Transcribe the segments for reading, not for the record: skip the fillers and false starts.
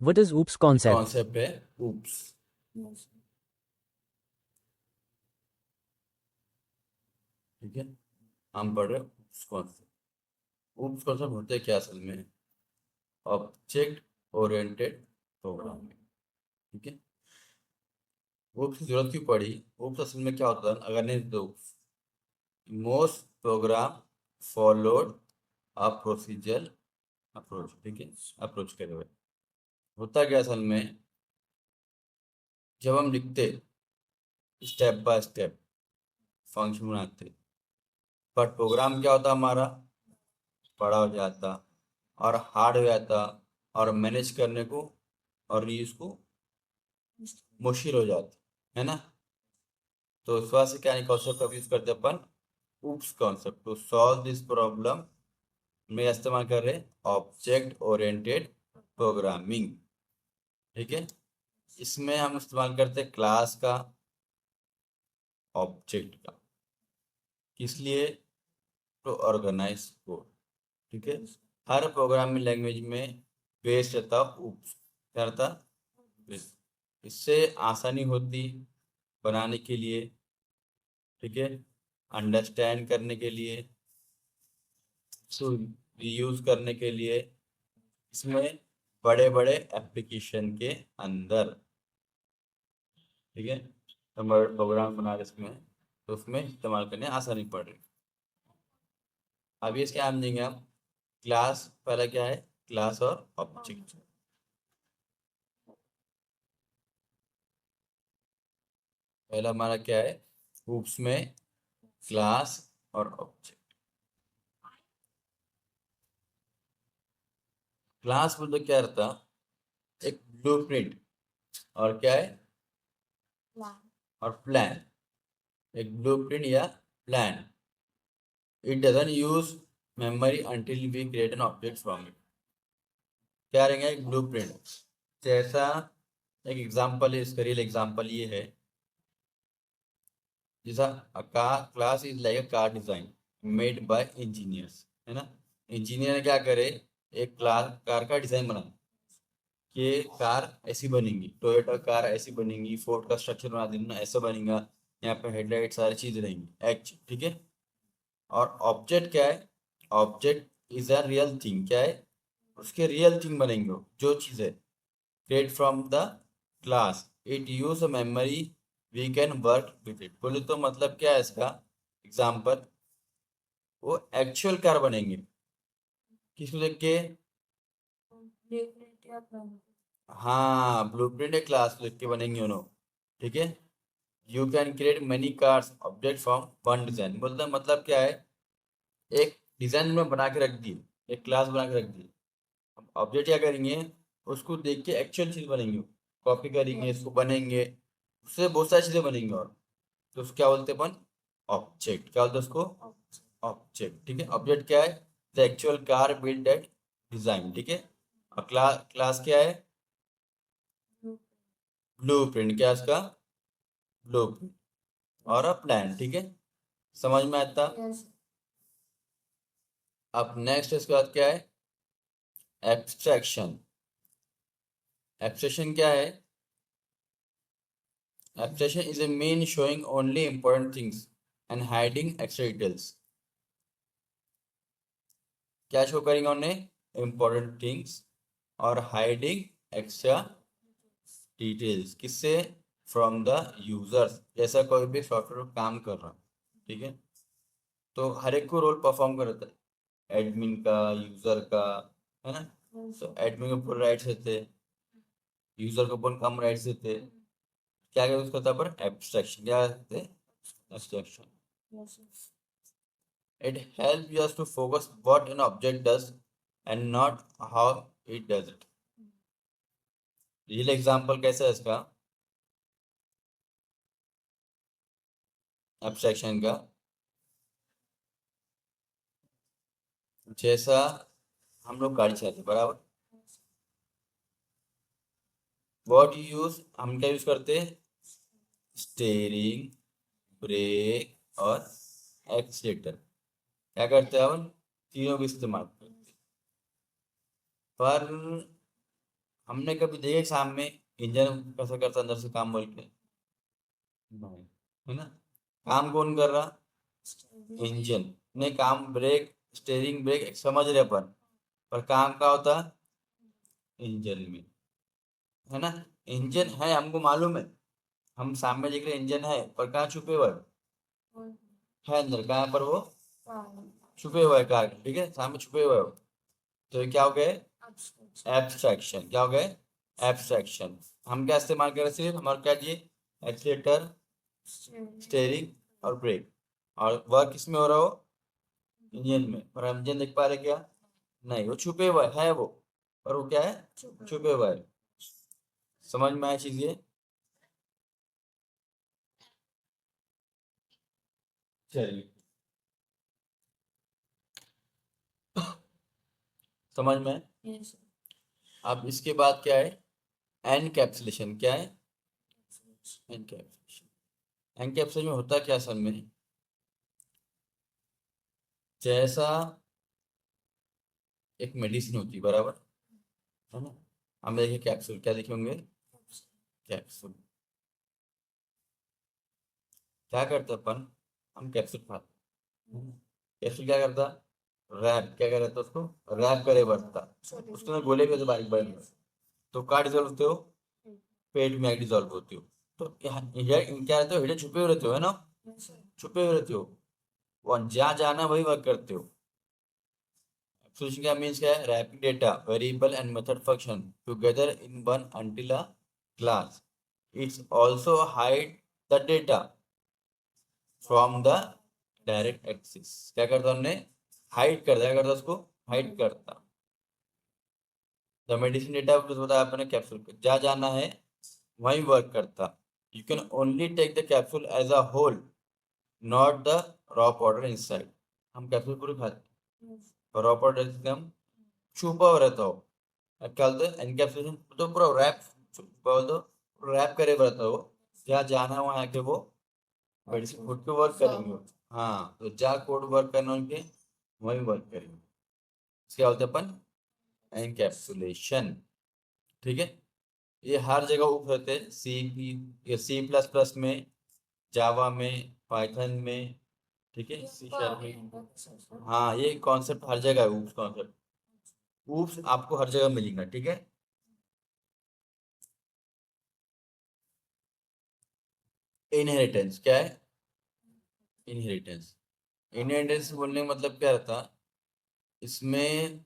What is OOPS concept? Concept है oops। ठीक है, हम पढ़ रहे हैं oops कॉन्सेप्ट। oops कॉन्सेप्ट होते हैं क्या असल में? Object oriented programming. ठीक है, oops की जरूरत क्यों पड़ी? oops असल में क्या होता है? अगर नहीं तो most program followed a procedure approach. ठीक है, अप्रोच करे हुए होता क्या असल में? जब हम लिखते स्टेप बाय स्टेप फंक्शन बनाते, पर प्रोग्राम क्या होता हमारा? बड़ा हो जाता और हार्ड हो जाता और मैनेज करने को और रीयूज को मुश्किल हो जाती है ना। तो इस वजह से क्या कॉन्सेप्ट का यूज करते अपन? oops concept. To solve this problem में इस्तेमाल कर रहे ऑब्जेक्ट ओरिएंटेड प्रोग्रामिंग। ठीक है, इसमें हम इस्तेमाल करते हैं क्लास का, ऑब्जेक्ट का। किस लिए? To organise code. ठीक है, हर प्रोग्रामिंग लैंग्वेज में बेस रहता oops। क्या रहता? बेस। इससे आसानी होती बनाने के लिए। ठीक है, अंडरस्टैंड करने के लिए, यूज करने के लिए, इसमें बड़े बड़े एप्लीकेशन के अंदर। ठीक है, तो बड़े प्रोग्राम बना रहे इसमें, तो उसमें इस्तेमाल करने आसानी पड़ रही। अभी इसके हम देंगे हम क्लास। पहला क्या है? क्लास और ऑब्जेक्ट। पहला हमारा क्या है? oops में क्लास और ऑब्जेक्ट। क्लास मतलब क्या रहता? एक ब्लूप्रिंट। और क्या है? और प्लान। एक ब्लूप्रिंट या plan. It doesn't use memory until we create an object from it. क्या रहेंगे? एक ब्लूप्रिंट जैसा। एक एग्जांपल है, इसका रियल एग्जांपल ये है, जैसा class is like a car design made by engineers, है ना। इंजीनियर क्या करे? एक क्लास कार का डिजाइन बना कि कार ऐसी बनेगी, टोयोटा कार ऐसी बनेगी, फोर्ड का स्ट्रक्चर बना देना ऐसा बनेगा, यहाँ पे हेडलाइट सारी चीज रहेंगी एच। ठीक है, और ऑब्जेक्ट क्या है? Object is a real thing. क्या है? उसके रियल थिंग बनेंगे वो, जो चीज है। Create from the class, it use memory, we can work with it. बोले तो मतलब क्या है इसका एग्जाम्पल? वो एक्चुअल कार बनेंगे किसको देख के? हाँ, ब्लूप्रिंट एक क्लास लिख के बनेंगे उन्होंने। ठीक है, you can create many cars object from one design. बोलते मतलब क्या है? एक डिजाइन में बना के रख दी, एक क्लास बना के रख दी। ऑब्जेक्ट क्या करेंगे? उसको देख के एक्चुअल चीज बनेंगे, कॉपी करेंगे, इसको बनेंगे, उससे बहुत सारी चीजें बनेंगी। और तो उसको क्या बोलते हैं अपन? ऑब्जेक्ट। क्या बोलते हैं उसको? ऑब्जेक्ट। ठीक है, ऑब्जेक्ट क्या है? The actual car build eight design. ठीक है, और क्लास क्या है? ब्लूप्रिंट। क्या है उसका? ब्लूप्रिंट और अ प्लान। ठीक है, समझ में आता? अब नेक्स्ट इसके बाद क्या है? एब्स्ट्रैक्शन। एब्स्ट्रैक्शन क्या है? Abstraction is a mean showing only important things and hiding extra details. क्या शो करेंगे उन्हें? important things और hiding extra details। किससे? from the users। जैसा कोई भी सॉफ्टवेयर काम कर रहा, ठीक है, तो हर एक को रोल परफॉर्म करता है, एडमिन का, यूजर का, है ना। तो एडमिन को पूरे राइट्स देते, यूजर को पूरे कम राइट्स देते। क्या यूज करता है पर? एब्स्ट्रैक्शन। क्या करते? Abstraction. It helps us to focus what an object does and not how it does it. Real example कैसा है इसका एब्स्ट्रैक्शन का? जैसा हम लोग गाड़ी चलाते हैं, बराबर। What you use? हम क्या यूज करते हैं? स्टीयरिंग, ब्रेक और एक्सीलेटर। क्या करते हैं? हम तीनों का इस्तेमाल करते हैं। पर हमने कभी देखे एग्जाम में इंजन कैसा करता अंदर से काम बोल के? नहीं, है ना? काम कौन कर रहा? इंजन। ने काम ब्रेक स्टेयरिंग ब्रेक समझ रहे अपन, पर काम का होता इंजन में, है ना? इंजन है हमको मालूम है, हम सामने देख रहे इंजन है, पर कहाँ छुपे हुआ है अंदर, कहाँ पर वो छुपे हुआ है कार, ठीक है, सामने छुपे हुए हो। तो ये क्या हो गए? एब्स्ट्रैक्शन। क्या हो गए? एब्स्ट्रैक्शन। हम क्या इस्तेमाल कर रहे हैं? सिर्फ हमारे क्या दिए? एक्सीलेटर, स्टेयरिंग और ब्रेक, और वर्क किसमें हो रहा हो? इंजन में। और हम इंजन देख पा रहे क्या? नहीं, वो छुपे हुआ है वो, और वो क्या है? छुपे हुआ है। समझ में आया चीज ये? चलिए, समझ में आया? अब इसके बाद क्या है? एनकैप्सुलेशन। क्या है? एनकैप्सुलेशन। एनकैप्सुलेशन में होता क्या असल में? जैसा एक मेडिसिन होती है, बराबर, है ना? हम देखिए कैप्सूल, क्या देखे होंगे? कैप्सूल। क्या करते अपन? हम कैप्सूल खाते हैं। कैप्सूल क्या करता? रैप। क्या करता उसको? रैप करे बरता, उसके अंदर गोले भी होते बारीक बारीक, तो कहाँ डिजोल्व होते हो? पेट में डिजोल्व होती हो। तो क्या रहते हो? हिडन छुपे हुए रहते हो, है ना? छुपे हुए रहते हो, और जहाँ जाना वही वर्क करते हो। Solution क्या मीन्स क्या है? Wrapping data variable and method function together in one until a class. It's also hide the data from the direct access. क्या करता हमने? हाइड करता। क्या करता उसको? हाइड करता। द मेडिसिन डेटा बताया आपने कैप्सूल जहाँ जाना है वहीं वर्क करता। You can only take the capsule as a whole, not the raw powder inside. हम कैप्सूल पूरे खाते, और रॉ पाउडर एकदम छुपा हुआ रहता हो। क्या बोलते हैं? एनकैप्सुलेशन तो पूरा रैप, बोल दो, रैप करे रहता हो। जहाँ जाना है वहाँ आके वो मेडिसिन खुद पे वर्क करेंगे। हाँ, तो जहाँ कोड वर्क करना उनके वहीं वर्क करेंगे। क्या बोलते हैं अपन? एनकैप्सुलेशन। ठीक है? ये हर जगह उप रहते हैं, सी प्लस प्लस में, जावा में, पाइथन में, ठीक है, सी शार्प में। हाँ, ये कॉन्सेप्ट हर जगह है, ऊप्स कॉन्सेप्ट। ऊप्स आपको हर जगह मिलेगा, ठीक है? इनहेरिटेंस क्या है? इनहेरिटेंस। इनहेरिटेंस बोलने का मतलब क्या रहता? इसमें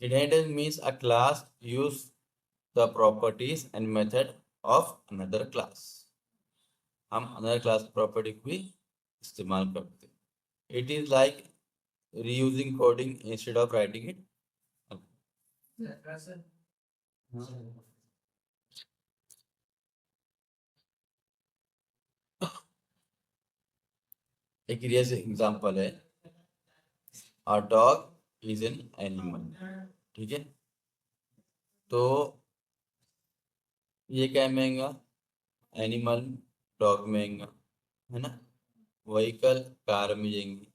inheritance means a class use the properties and method of another class. हम अनदर क्लास प्रॉपर्टी को भी इस्तेमाल करते हैं। It is like reusing coding instead of writing it. एक रियल एग्जांपल है, a dog is an animal, ठीक है? तो ये क्या है? महंगा एनिमल, डॉग महंगा, है ना? व्हीकल, कार में जाएंगी,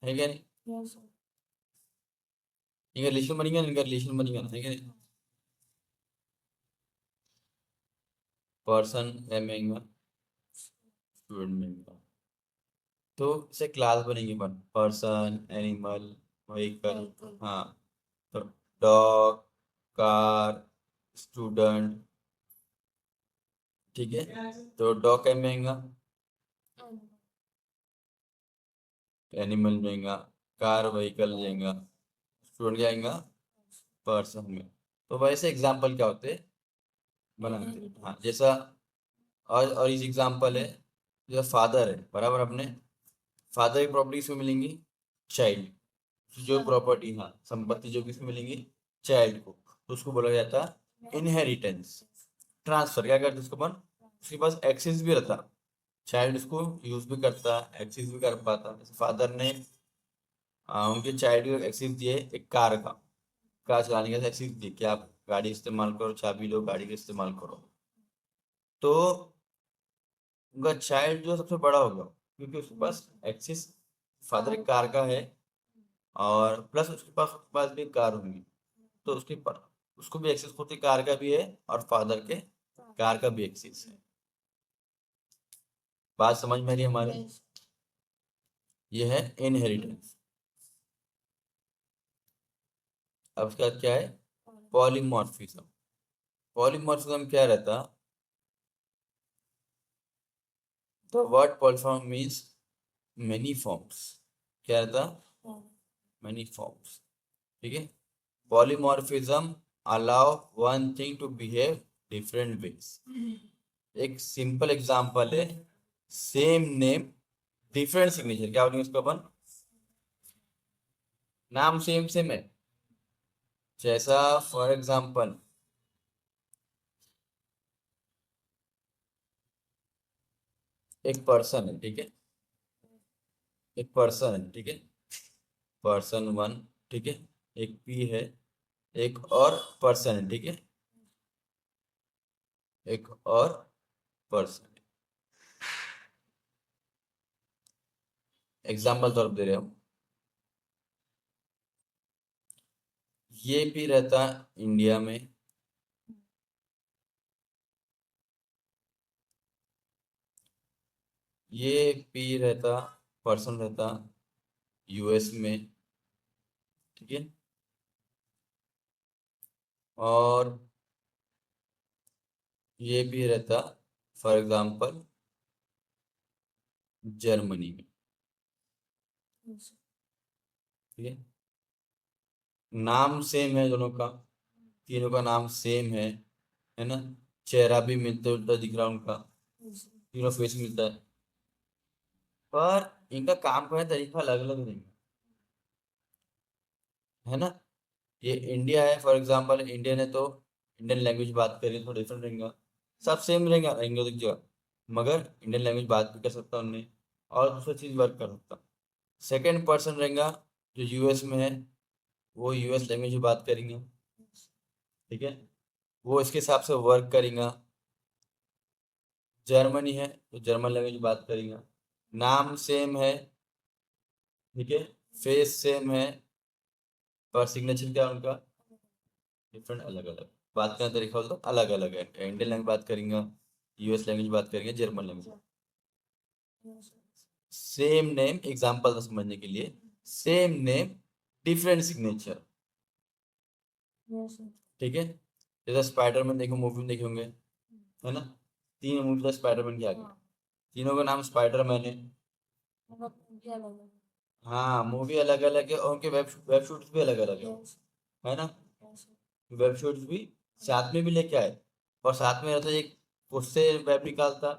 है क्या नहीं? इनका रिलेशन बनेगा, इनका रिलेशन बनेगा, है क्या नहीं? पर्सन है महंगा, स्टूडेंट महंगा, तो इसे क्लास बनेगी अपन, पर्सन, एनिमल, व्हीकल। हाँ, तो डॉग, कार, स्टूडेंट, ठीक है? तो डॉग है महंगा, एनिमल महंगा, कार व्हीकल महंगा, स्टूडेंट क्या आएगा? पर्सन में। तो वैसे एग्जाम्पल क्या होते हैं? बनाते हैं। हाँ, जैसा और इस एग्जाम्पल है, जैसा फादर है, बराबर, अपने फादर की प्रॉपर्टी किसमें मिलेंगी? चाइल्ड। जो प्रॉपर्टी, हाँ, संपत्ति जो किसमें मिलेंगी? चाइल्ड को। तो उसको बोला जाता है इनहेरिटेंस। ट्रांसफर क्या करते उसको अपन? उसके पास एक्सेस भी रहता, चाइल्ड उसको यूज भी करता, एक्सेस भी कर पाता। जैसे फादर ने उनके चाइल्ड को एक्सेस दिए एक कार का, कार चलाने का एक्सेस दिए कि आप गाड़ी इस्तेमाल करो, चाबी लो, गाड़ी का इस्तेमाल करो। तो उनका चाइल्ड जो सबसे बड़ा होगा, क्योंकि उसके पास एक्सेस फादर कार का है, और प्लस उसके पास भी कार होंगी, तो उसको भी एक्सेस खुद की कार का भी है और फादर के कार का भी एक्सेस है। बात समझ में आ रही है हमारी? ये है इनहेरिटेंस। अब उसका क्या है? पॉलीमॉर्फिज्म। पॉलीमॉर्फिज्म क्या रहता? The word polymorphism means many forms. क्या रहता? Many forms. ठीक है। Polymorphism allow one thing to behave different ways. एक सिंपल एग्जांपल है सेम नेम डिफरेंट सिग्नेचर। क्या बोलेंगे इसको अपन? नाम सेम सेम है। जैसा फॉर एग्जांपल एक पर्सन है, ठीक है। एक पर्सन है, ठीक है। पर्सन वन, ठीक है। एक पी है। एक और पर्सन है, ठीक है। एक और पर्सन। एग्जाम्पल तौर पर दे रहे हम। ये भी रहता इंडिया में। ये पी रहता, पर्सन रहता यूएस में, ठीक है। और ये भी रहता फॉर एग्जांपल जर्मनी में, ठीक है। नाम सेम है दोनों का, तीनों का नाम सेम है ना। चेहरा भी मिलता जुलता दिख रहा है उनका, तीनों फेस मिलता है। पर इनका काम करने का तरीका अलग अलग नहीं है ना। ये इंडिया है फॉर एग्जांपल, इंडियन है तो इंडियन लैंग्वेज बात करें तो डिफरेंट रहेगा। सब सेम रहेगा रहेंगे तो जगह, मगर इंडियन लैंग्वेज बात भी कर सकता उनने और दूसरी चीज वर्क कर सकता। सेकेंड पर्सन रहेगा जो यूएस में है, वो यूएस लैंग्वेज में बात करेंगे, ठीक है। वो इसके हिसाब से वर्क करेगा। जर्मनी है तो जर्मन लैंग्वेज में बात करेगा। नाम सेम है, ठीक है। फेस सेम है, पर सिग्नेचर क्या है उनका डिफरेंट, अलग अलग। बात करने का तरीका तो अलग अलग है। इंडियन लैंग्वेज बात करेंगे, यूएस लैंग्वेज बात करेंगे, German language. Same name, example समझने के लिए, सेम नेम डिफरेंट सिग्नेचर, ठीक है। जैसे स्पाइडरमैन देखो, मूवी में देखे होंगे, है ना। तीन मूवी स्पाइडरमैन के आगे, तीनों का नाम स्पाइडरमैन है। हाँ, मूवी अलग अलग है और उनके वेब शूट्स भी अलग अलग है ना। वेब शूट्स भी साथ में भी लेके आए, और साथ में रहता एक उससे वेब निकालता,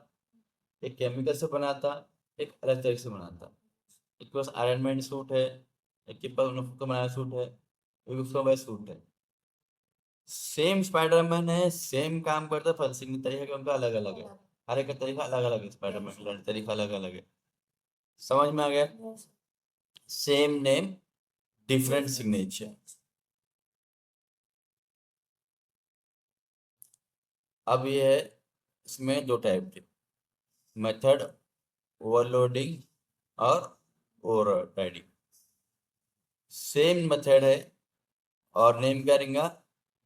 एक केमिकल से बनाता, एक अलग तरीके से बनाता। एक के पास आयरन मैन सूट है, एक के पास उन्होंने खुद का बनाया सूट है, एक उसका वैसा सूट है। सेम स्पाइडरमैन है, सेम काम करता है, पर सिंह तरीका उनका अलग अलग है। हर एक का तरीका अलग अलग है, स्पाइडरमैन का तरीका अलग अलग है। समझ में आ गया? Same name different signature. अब ये है, इसमें दो टाइप के मेथड, ओवरलोडिंग और ओवरराइडिंग। सेम मेथड है और नेम क्या रहेगा,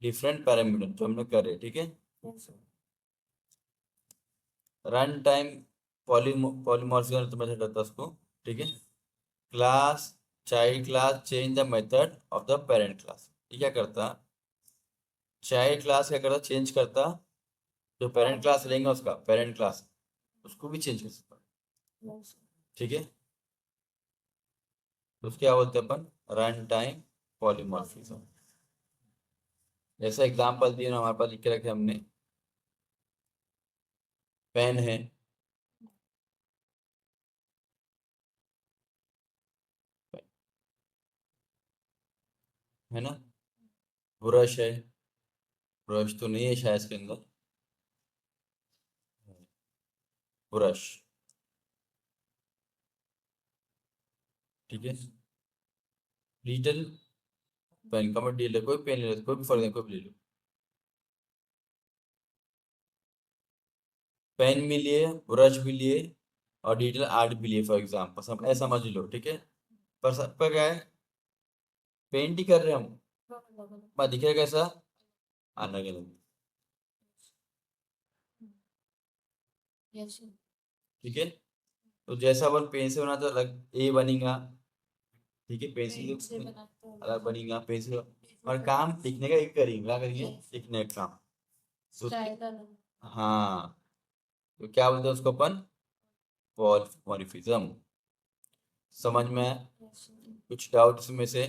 डिफरेंट पैरामीटर जो हमने करे, ठीक है। रन टाइम पॉलीमॉर्फिज्म मेथड रहता है उसको, ठीक है। Class child class change the method of the parent class. ये क्या करता? चाइल्ड क्लास क्या करता? चेंज करता, जो पेरेंट क्लास रहेगा उसका पेरेंट क्लास उसको भी चेंज कर सकता, ठीक है। तो उसको क्या बोलते हैं अपन? Run time polymorphism. जैसे एग्जांपल दिए ना, हमारे पास लिख के रखे हमने, पेन है ना। ब्रश है, ब्रश तो नहीं है शायद इसके अंदर, ब्रश, ठीक है। डिजिटल पेन का मत ले लो, कोई पेन ले लो, कोई भी फर्क नहीं, कोई भी ले लो। पेन भी लिए, ब्रश भी लिए और डिजिटल आर्ट भी लिए फॉर एग्जाम्पल, सब ऐसा समझ लो, ठीक है। पर सबका क्या है, पेंट ही कर रहे हैं हम, पर दिखेगा कैसा? अलग अलग। यस ठीक है, तो जैसा अपन पेन से बनाते अलग ए बनेगा, ठीक है, पेंसिल से बनाते हैं अलग बनेगा पेंसिल, और काम लिखने का एक करेंगे, क्या करेंगे? लिखने का काम। तो स्टाइल अलग हाँ, तो क्या बोलते हैं उसको अपन? पॉलीमॉर्फिज्म। समझ में आया? यस कुछ डाउट इसमें से?